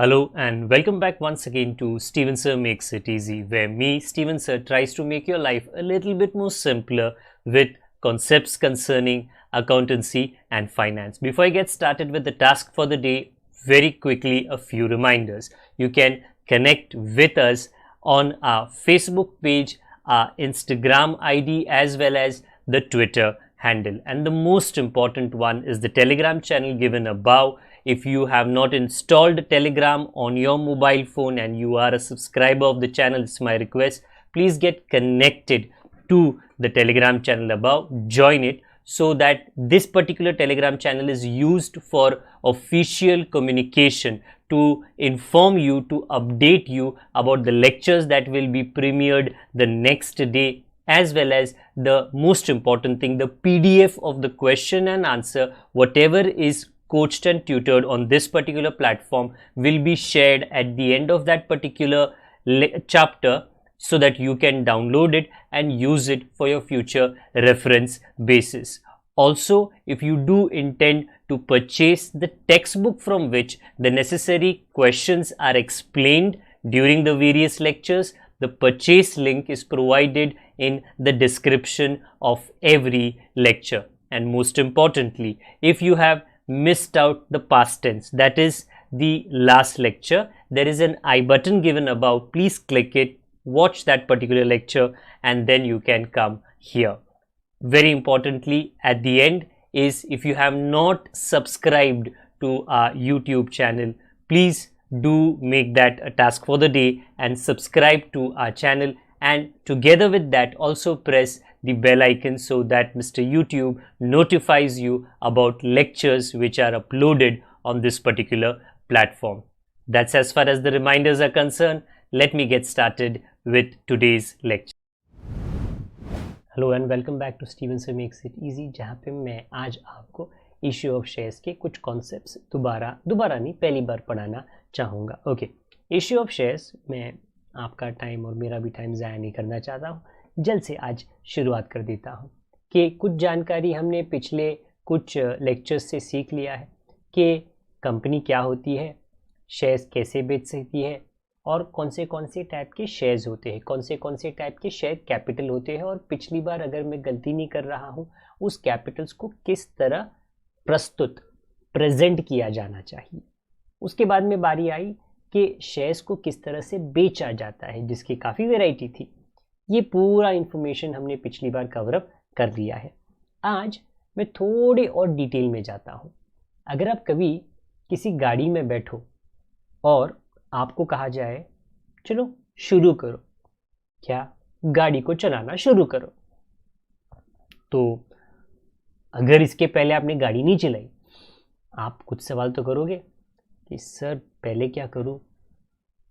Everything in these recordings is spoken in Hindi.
Hello and welcome back once again to Steven Sir Makes It Easy, where me, Steven Sir, tries to make your life a little bit more simpler with concepts concerning accountancy and finance. Before I get started with the task for the day, very quickly a few reminders. You can connect with us on our Facebook page, our Instagram ID, as well as the Twitter handle. And the most important one is the Telegram channel given above. If you have not installed Telegram on your mobile phone and you are a subscriber of the channel, it's my request, please get connected to the Telegram channel above, join it, so that this particular Telegram channel is used for official communication to inform you, to update you about the lectures that will be premiered the next day, as well as the most important thing, the PDF of the question and answer, whatever is coached and tutored on this particular platform will be shared at the end of that particular chapter, so that you can download it and use it for your future reference basis. Also, if you do intend to purchase the textbook from which the necessary questions are explained during the various lectures, the purchase link is provided in the description of every lecture. And most importantly, if you have missed out the past tense, that is the last lecture, there is an I button given above. Please click it, watch that particular lecture, and then you can come here. Very importantly, at the end is, if you have not subscribed to our YouTube channel, please do make that a task for the day and subscribe to our channel, and together with that also press the bell icon so that Mr. YouTube notifies you about lectures which are uploaded on this particular platform. That's as far as the reminders are concerned. Let me get started with today's lecture. Hello and welcome back to Steven sir makes it easy, जहाँ पे मैं आज आपको इश्यू ऑफ शेयर्स के कुछ कॉन्सेप्ट्स दोबारा नहीं, पहली बार पढ़ाना चाहूँगा. ओके, इश्यू ऑफ शेयर्स में आपका टाइम और मेरा भी टाइम ज़ाया नहीं करना चाहता हूँ. जल्द से आज शुरुआत कर देता हूँ कि कुछ जानकारी हमने पिछले कुछ लेक्चर्स से सीख लिया है कि कंपनी क्या होती है, शेयर्स कैसे बेच सकती है, और कौन से टाइप के शेयर्स होते हैं, कौन से टाइप के शेयर कैपिटल होते हैं, और पिछली बार अगर मैं गलती नहीं कर रहा हूँ उस कैपिटल्स को किस तरह प्रेजेंट किया जाना चाहिए. उसके बाद में बारी आई कि शेयर्स को किस तरह से बेचा जाता है, जिसकी काफ़ी वैरायटी थी. ये पूरा इन्फॉर्मेशन हमने पिछली बार कवर अप कर लिया है. आज मैं थोड़े और डिटेल में जाता हूँ. अगर आप कभी किसी गाड़ी में बैठो और आपको कहा जाए चलो शुरू करो, क्या गाड़ी को चलाना शुरू करो, तो अगर इसके पहले आपने गाड़ी नहीं चलाई, आप कुछ सवाल तो करोगे कि सर पहले क्या करूं.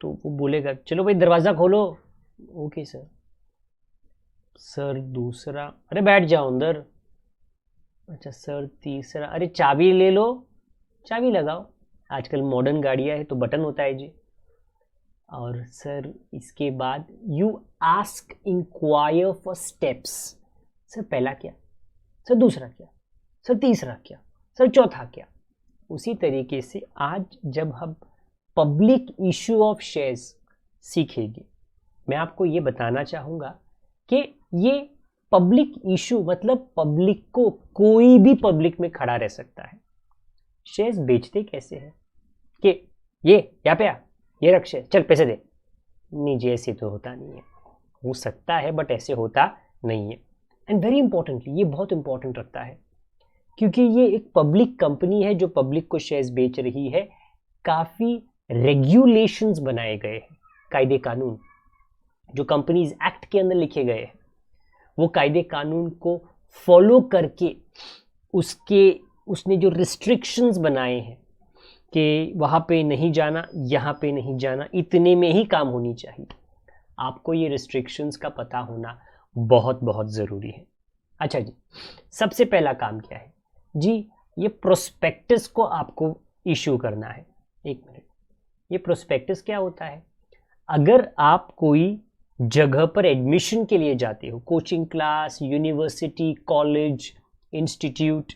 तो वो बोलेगा चलो भाई दरवाज़ा खोलो. Okay sir. सर दूसरा, अरे बैठ जाओ अंदर. अच्छा सर तीसरा, अरे चाबी ले लो, चाबी लगाओ. आजकल मॉडर्न गाड़ियाँ है तो बटन होता है जी. और सर इसके बाद you ask inquire for steps. Sir पहला क्या, सर दूसरा क्या, सर तीसरा क्या, सर चौथा क्या. उसी तरीके से आज जब हम पब्लिक इशू ऑफ शेयर्स सीखेंगे, मैं आपको ये बताना चाहूँगा कि ये पब्लिक इशू मतलब पब्लिक को, कोई भी पब्लिक में खड़ा रह सकता है. शेयर्स बेचते कैसे हैं कि ये यहाँ पे आ, ये रख शेयर, चल पैसे दे. नहीं जी, ऐसे तो होता नहीं है. हो सकता है बट ऐसे होता नहीं है. एंड वेरी इंपॉर्टेंटली, ये बहुत इंपॉर्टेंट रखता है क्योंकि ये एक पब्लिक कंपनी है जो पब्लिक को शेयर्स बेच रही है. काफ़ी रेगुलेशंस बनाए गए हैं, कायदे कानून जो कंपनीज एक्ट के अंदर लिखे गए हैं, वो कायदे कानून को फॉलो करके उसने जो रिस्ट्रिक्शंस बनाए हैं कि वहाँ पे नहीं जाना, यहाँ पे नहीं जाना, इतने में ही काम होनी चाहिए. आपको ये रिस्ट्रिक्शंस का पता होना बहुत बहुत ज़रूरी है. अच्छा जी, सबसे पहला काम क्या है जी, ये प्रोस्पेक्टस को आपको इशू करना है. एक मिनट, ये प्रोस्पेक्टस क्या होता है? अगर आप कोई जगह पर एडमिशन के लिए जाते हो, coaching class, university, college, institute,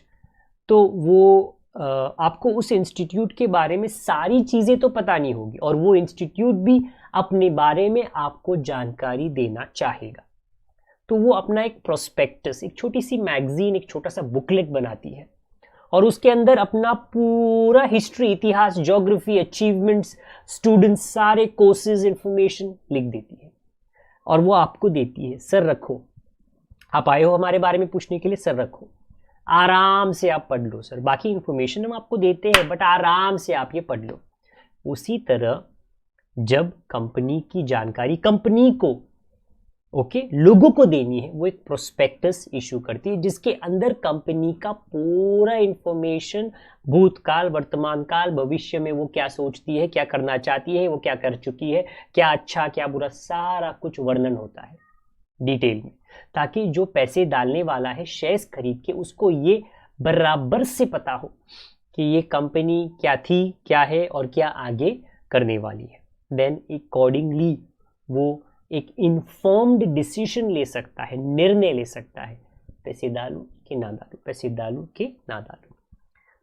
तो वो आपको उस इंस्टीट्यूट के बारे में सारी चीज़ें तो पता नहीं होगी, और वो इंस्टीट्यूट भी अपने बारे में आपको जानकारी देना चाहेगा। तो वो अपना एक प्रोस्पेक्टस, एक छोटी सी मैगजीन, एक छोटा सा बुकलेट बनाती है, और उसके अंदर अपना पूरा हिस्ट्री, इतिहास, ज्योग्राफी, अचीवमेंट्स, स्टूडेंट्स, सारे कोर्सेज, इंफॉर्मेशन लिख देती है, और वो आपको देती है। सर रखो, आप आए हो हमारे बारे में पूछने के लिए, सर रखो, आराम से आप पढ़ लो सर, बाकी इंफॉर्मेशन हम आपको देते हैं बट आराम से आप ये पढ़ लो। उसी तरह जब कंपनी की जानकारी कंपनी को लोगों को देनी है, वो एक प्रोस्पेक्टस इशू करती है, जिसके अंदर कंपनी का पूरा इंफॉर्मेशन, भूतकाल, वर्तमान काल, भविष्य में वो क्या सोचती है, क्या करना चाहती है, वो क्या कर चुकी है, क्या अच्छा क्या बुरा, सारा कुछ वर्णन होता है डिटेल में, ताकि जो पैसे डालने वाला है शेयर्स खरीद के, उसको ये बराबर से पता हो कि ये कंपनी क्या थी, क्या है और क्या आगे करने वाली है। देन अकॉर्डिंगली वो एक इन्फॉर्म्ड डिसीजन ले सकता है, निर्णय ले सकता है, पैसे डालूं कि ना डालूं, पैसे डालूं कि ना डालूं।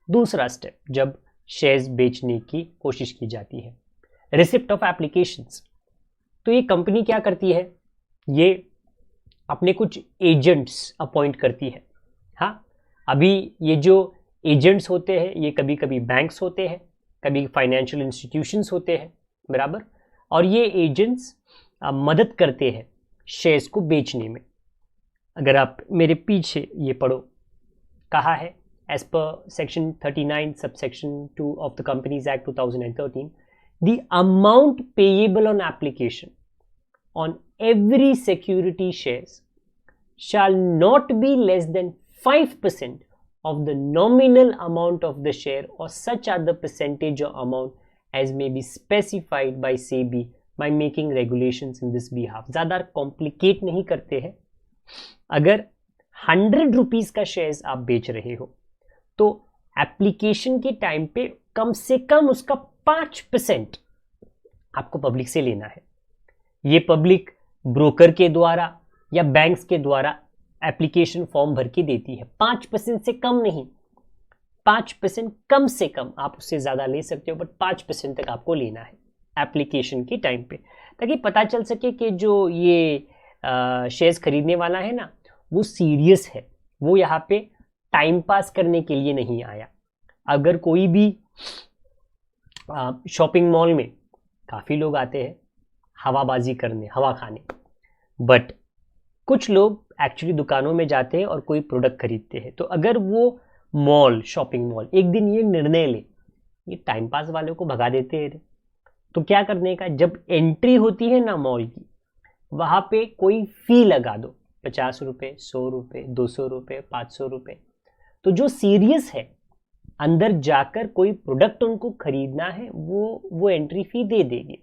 दूसरा स्टेप, जब शेयर्स बेचने की कोशिश की जाती है, रिसिप्ट ऑफ एप्लीकेशंस। तो ये कंपनी क्या करती है, ये अपने कुछ एजेंट्स अपॉइंट करती है। हाँ, अभी ये जो एजेंट्स होते हैं ये कभी कभी बैंक्स होते हैं, कभी फाइनेंशियल इंस्टीट्यूशंस होते हैं, बराबर, और ये एजेंट्स मदद करते हैं शेयर्स को बेचने में। अगर आप मेरे पीछे ये पढ़ो, कहा है एज पर section 39 subsection 2 of the companies act 2013, the amount payable on application on every security shares shall not be less than 5% of the nominal amount of the share or such other percentage or amount as may be specified by SEBI by making regulations in this behalf। ज़्यादा कॉम्प्लिकेट नहीं करते हैं। अगर 100 रुपीज़ का शेयर्स आप बेच रहे हो तो एप्लीकेशन के टाइम पे कम से कम उसका 5% आपको पब्लिक से लेना है। ये पब्लिक ब्रोकर के द्वारा या बैंक्स के द्वारा एप्लीकेशन फॉर्म भर के देती है। 5% से कम नहीं, 5% कम से कम, आप उससे ज़्यादा ले सकते हो बट 5% तक आपको लेना है एप्लीकेशन के टाइम पे, ताकि पता चल सके कि जो ये शेयर्स खरीदने वाला है ना वो सीरियस है, वो यहाँ पे टाइम पास करने के लिए नहीं आया। अगर कोई भी शॉपिंग मॉल में काफ़ी लोग आते हैं हवाबाजी करने, हवा खाने, बट कुछ लोग एक्चुअली दुकानों में जाते हैं और कोई प्रोडक्ट खरीदते हैं। तो अगर वो मॉल, शॉपिंग मॉल एक दिन ये निर्णय ले, ये टाइम पास वालों को भगा देते हैं, तो क्या करने का, जब एंट्री होती है ना मॉल की, वहाँ पे कोई फी लगा दो, 50 रुपये, 100 रुपये, 200 रुपये, 500 रुपये। तो जो सीरियस है, अंदर जाकर कोई प्रोडक्ट उनको खरीदना है, वो एंट्री फी दे देंगे।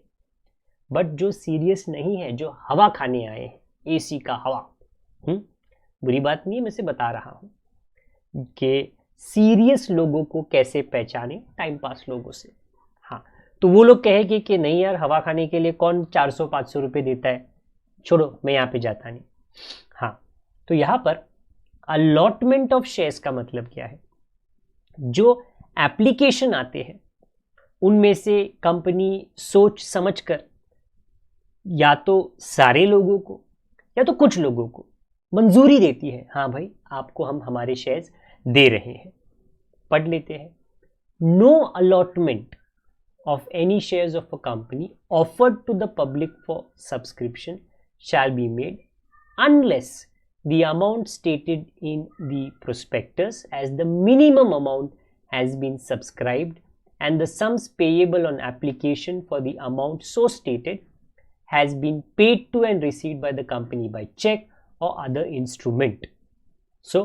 बट जो सीरियस नहीं है, जो हवा खाने आए हैं, एसी का हवा, बुरी बात नहीं है, मैं से बता रहा हूं कि सीरियस लोगों को कैसे पहचाने टाइम पास लोगों से। हाँ, तो वो लोग कहेंगे कि नहीं यार, हवा खाने के लिए कौन 400-500 रुपये देता है, छोड़ो मैं यहाँ पे जाता नहीं। हाँ, तो यहाँ पर अलॉटमेंट ऑफ शेयर्स का मतलब क्या है, जो एप्लीकेशन आते हैं उनमें से कंपनी सोच समझकर या तो सारे लोगों को या तो कुछ लोगों को मंजूरी देती है, हाँ भाई आपको हम हमारे शेयर्स दे रहे हैं। पढ़ लेते हैं, no allotment of any shares of a company offered to the public for subscription shall be made unless the amount stated in the prospectus as the minimum amount has been subscribed and the sums payable on application for the amount so stated has been paid to and received by the company by check or other instrument। So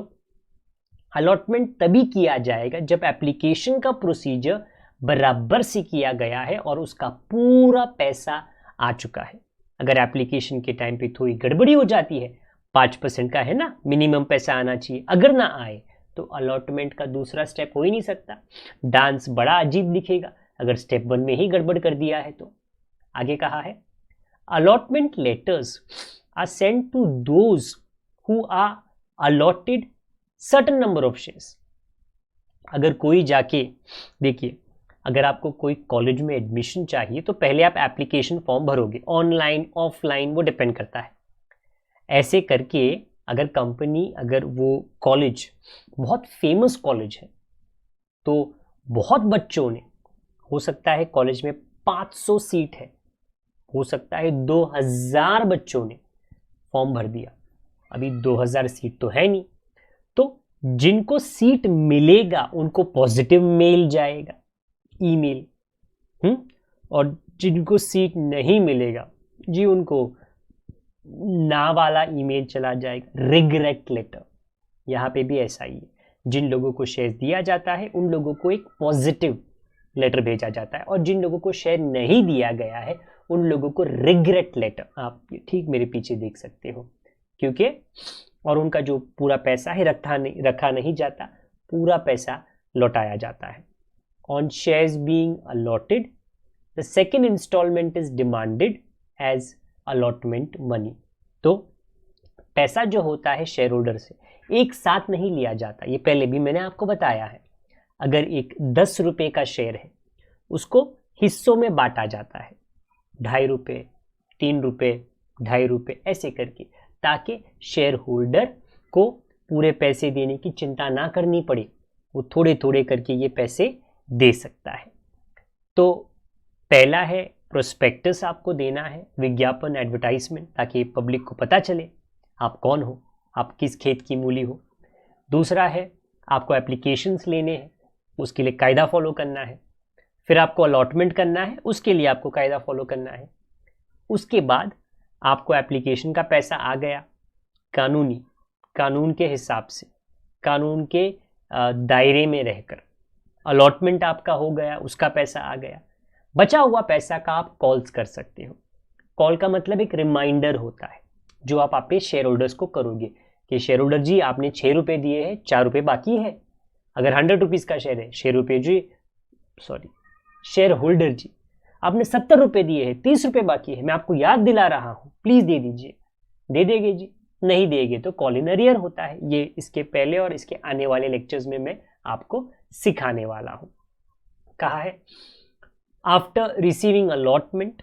allotment तभी किया जाएगा जब एप्लीकेशन का प्रोसीजर बराबर से किया गया है और उसका पूरा पैसा आ चुका है। अगर एप्लीकेशन के टाइम पे थोड़ी गड़बड़ी हो जाती है, 5% का है ना मिनिमम पैसा आना चाहिए, अगर ना आए तो अलॉटमेंट का दूसरा स्टेप हो ही नहीं सकता। डांस बड़ा अजीब दिखेगा अगर स्टेप 1 में ही गड़बड़ कर दिया है तो। आगे कहा है, allotment letters are sent to those who are allotted certain number of shares अगर कोई जाके देखिए, अगर आपको कोई कॉलेज में एडमिशन चाहिए तो पहले आप एप्लीकेशन फॉर्म भरोगे, ऑनलाइन ऑफलाइन वो डिपेंड करता है। ऐसे करके अगर कंपनी, अगर वो कॉलेज बहुत फेमस कॉलेज है तो बहुत बच्चों ने, हो सकता है कॉलेज में 500 सीट है, हो सकता है 2000 बच्चों ने फॉर्म भर दिया, अभी 2000 सीट तो है नहीं, तो जिनको सीट मिलेगा उनको पॉजिटिव मेल जाएगा, ईमेल, और जिनको सीट नहीं मिलेगा जी उनको ना वाला ईमेल चला जाएगा, रिग्रेट लेटर। यहाँ पे भी ऐसा ही है, जिन लोगों को शेयर दिया जाता है उन लोगों को एक पॉजिटिव लेटर भेजा जाता है, और जिन लोगों को शेयर नहीं दिया गया है उन लोगों को रिग्रेट लेटर, आप ठीक मेरे पीछे देख सकते हो, क्योंकि और उनका जो पूरा पैसा है रखा नहीं जाता, पूरा पैसा लौटाया जाता है। On shares being allotted, the second instalment is demanded as allotment money. तो पैसा जो होता है शेयर होल्डर से एक साथ नहीं लिया जाता, ये पहले भी मैंने आपको बताया है। अगर एक 10 रुपये का शेयर है उसको हिस्सों में बांटा जाता है, 2.5 रुपये, 3 रुपये, 2.5 रुपये ऐसे करके, ताकि शेयर होल्डर को पूरे पैसे देने की चिंता ना करनी पड़े, वो थोड़े थोड़े करके ये पैसे दे सकता है। तो पहला है प्रोस्पेक्टस आपको देना है, विज्ञापन, एडवर्टाइजमेंट, ताकि पब्लिक को पता चले आप कौन हो, आप किस खेत की मूली हो। दूसरा है आपको एप्लीकेशंस लेने हैं, उसके लिए कायदा फॉलो करना है। फिर आपको अलॉटमेंट करना है, उसके लिए आपको कायदा फॉलो करना है। उसके बाद आपको एप्लीकेशन का पैसा आ गया, कानून के हिसाब से, कानून के दायरे में रहकर अलॉटमेंट आपका हो गया, उसका पैसा आ गया। बचा हुआ पैसा का आप कॉल्स कर सकते हो। कॉल का मतलब एक रिमाइंडर होता है जो आप अपने शेयर होल्डर्स को करोगे कि शेयर होल्डर जी आपने 6 रुपये दिए हैं, 4 रुपये बाकी है। अगर 100 रुपीज़ का शेयर है, शेयर होल्डर जी आपने 70 रुपये दिए हैं, 30 रुपये बाकी है, मैं आपको याद दिला रहा हूँ, प्लीज़ दे दीजिए। दे देंगे जी, नहीं देंगे तो कॉल इन अरियर होता है। ये इसके पहले और इसके आने वाले लेक्चर्स में मैं आपको सिखाने वाला हूँ। कहा है आफ्टर रिसीविंग अलॉटमेंट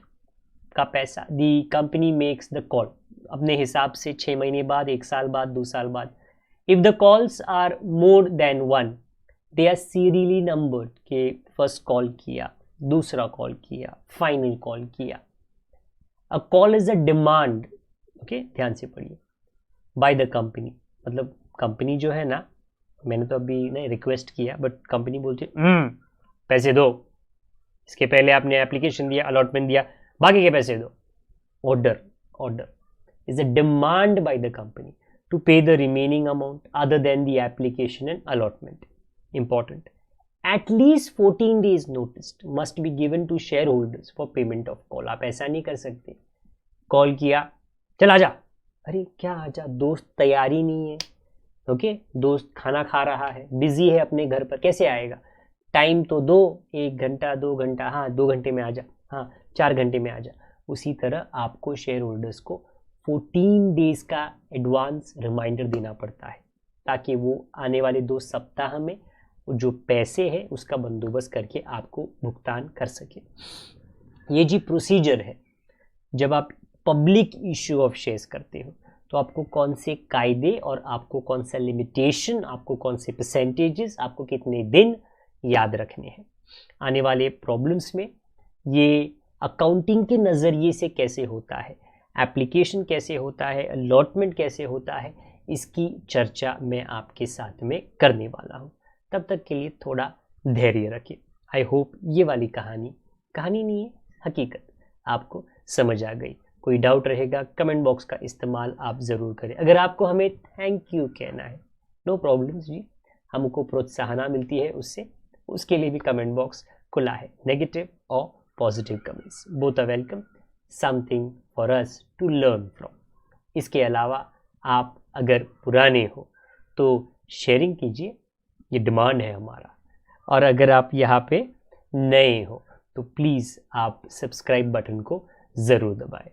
का पैसा दी कंपनी मेक्स द कॉल, अपने हिसाब से 6 महीने बाद, 1 साल बाद, 2 साल बाद। If the calls are more than 1 they are serially numbered, के फर्स्ट कॉल किया, दूसरा कॉल किया, फाइनल कॉल किया। A call is a demand, okay ध्यान से पढ़िए, बाय द कंपनी, मतलब कंपनी जो है ना, मैंने तो अभी नहीं रिक्वेस्ट किया, बट कंपनी बोलती पैसे दो, इसके पहले आपने एप्लीकेशन दिया, अलॉटमेंट दिया, बाकी के पैसे दो। Order is a demand by the company to pay the remaining amount other than the application and allotment. Important. At least 14 days notice must be given to shareholders for payment of call. आप ऐसा नहीं कर सकते, कॉल किया चल आजा, अरे क्या आजा, दोस्त तैयारी नहीं है, ओके दोस्त खाना खा रहा है, बिजी है अपने घर पर, कैसे आएगा, टाइम तो दो, 1 घंटा 2 घंटा, हाँ 2 घंटे में आजा, हाँ 4 घंटे में आजा। उसी तरह आपको शेयर होल्डर्स को 14 डेज का एडवांस रिमाइंडर देना पड़ता है, ताकि वो आने वाले 2 सप्ताह में जो पैसे है उसका बंदोबस्त करके आपको भुगतान कर सके। ये जी प्रोसीजर है। जब आप पब्लिक इश्यू ऑफ शेयर्स करते हो तो आपको कौन से कायदे और आपको कौन सा लिमिटेशन, आपको कौन से परसेंटेजेस, आपको कितने दिन याद रखने हैं। आने वाले प्रॉब्लम्स में ये अकाउंटिंग के नज़रिए से कैसे होता है, एप्लीकेशन कैसे होता है, अलॉटमेंट कैसे होता है, इसकी चर्चा मैं आपके साथ में करने वाला हूँ। तब तक के लिए थोड़ा धैर्य रखिए। आई होप ये वाली कहानी नहीं है, हकीकत आपको समझ आ गई। कोई डाउट रहेगा कमेंट बॉक्स का इस्तेमाल आप ज़रूर करें। अगर आपको हमें थैंक यू कहना है, नो प्रॉब्लम जी, हमको प्रोत्साहना मिलती है उससे, उसके लिए भी कमेंट बॉक्स खुला है। नेगेटिव और positive comments both are welcome, something for us to learn from. इसके अलावा आप अगर पुराने हो तो शेयरिंग कीजिए, ये डिमांड है हमारा। और अगर आप यहाँ पे नए हो तो प्लीज़ आप सब्सक्राइब बटन को ज़रूर दबाएं।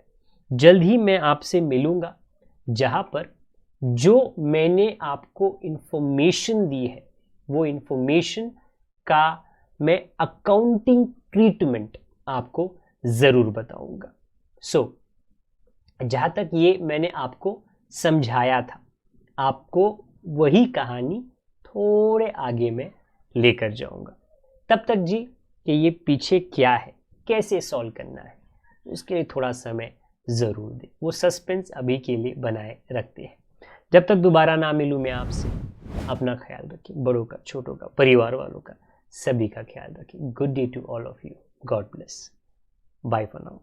जल्द ही मैं आपसे मिलूँगा जहाँ पर जो मैंने आपको इन्फॉर्मेशन दी है वो इंफॉर्मेशन का मैं अकाउंटिंग ट्रीटमेंट आपको ज़रूर बताऊंगा। सो जहाँ तक ये मैंने आपको समझाया था, आपको वही कहानी थोड़े आगे में लेकर जाऊंगा। तब तक जी कि ये पीछे क्या है, कैसे सॉल्व करना है, उसके लिए थोड़ा समय ज़रूर दें। वो सस्पेंस अभी के लिए बनाए रखते हैं। जब तक दोबारा ना मिलूँ मैं आपसे, अपना ख्याल रखिए, बड़ों का, छोटों का, परिवार वालों का, सभी का ख्याल रखिए। Good day to all of you. God bless. Bye for now.